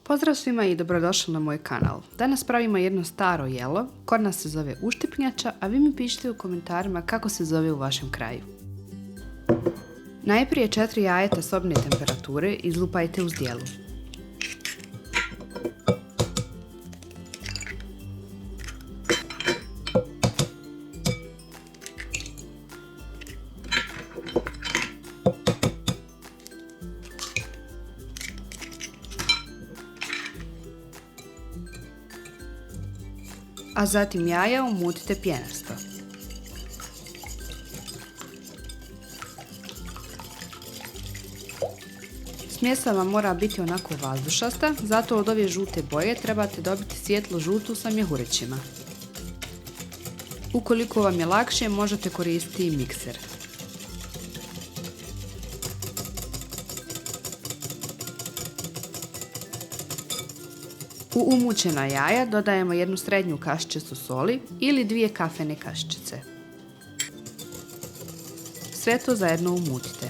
Pozdrav svima i dobrodošli na moj kanal. Danas pravimo jedno staro jelo, kod nas se zove uštipnjača, a vi mi pišite u komentarima kako se zove u vašem kraju. Najprije 4 jajeta sobne temperature izlupajte u zdjelu. A zatim jaja umutite pjenasto. Smjesa vam mora biti onako vazdušasta, zato od ove žute boje trebate dobiti svjetlo žutu sa mjehurićima. Ukoliko vam je lakše, možete koristiti i mikser. U umućena jaja dodajemo jednu srednju kaščicu soli ili 2 kafene kaščice. Sve to zajedno umutite.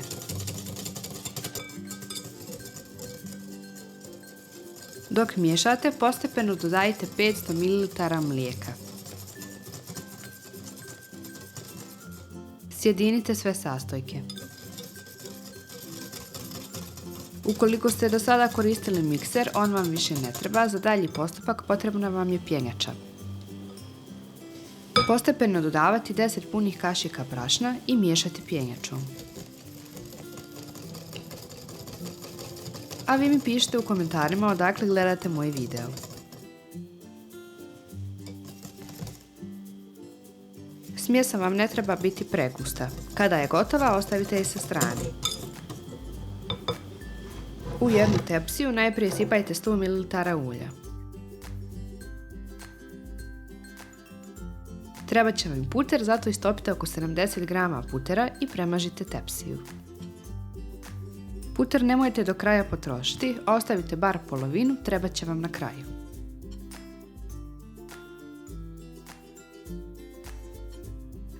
Dok miješate, postepeno dodajte 500 ml mlijeka. Sjedinite sve sastojke. Ukoliko ste do sada koristili mikser, on vam više ne treba, za dalji postupak potrebna vam je pjenjača. Postepeno dodavati 10 punih kašika brašna i miješati pjenjačom. A vi mi pišite u komentarima odakle gledate moj video. Smjesa vam ne treba biti pregusta. Kada je gotova, ostavite je sa strane. U jednu tepsiju najprije sipajte 100 ml ulja. Trebat će vam puter, zato istopite oko 70 g putera i premažite tepsiju. Puter nemojte do kraja potrošiti, ostavite bar polovinu, trebat će vam na kraju.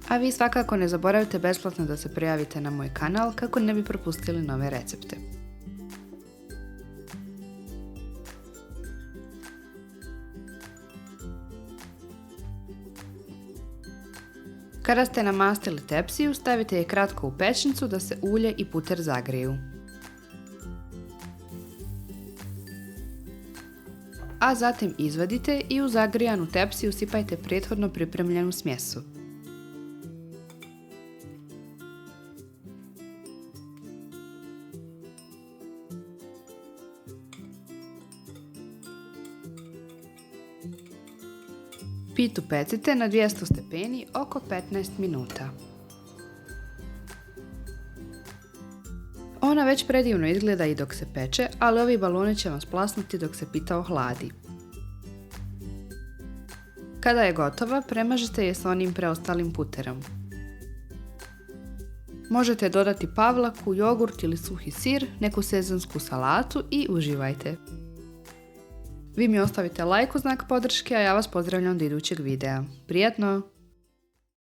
A vi svakako ne zaboravite besplatno da se prijavite na moj kanal kako ne bi propustili nove recepte. Kada ste namastili tepsiju, stavite je kratko u pećnicu da se ulje i puter zagriju. A zatim izvadite i u zagrijanu tepsiju sipajte prethodno pripremljenu smjesu. Pitu pecite na 200 stepeni oko 15 minuta. Ona već predivno izgleda i dok se peče, ali ovi baloni će vam splasnuti dok se pita ohladi. Kada je gotova, premažite je s onim preostalim puterom. Možete dodati pavlaku, jogurt ili suhi sir, neku sezonsku salatu i uživajte. Vi mi ostavite like u znak podrške, a ja vas pozdravljam do idućeg videa. Prijatno!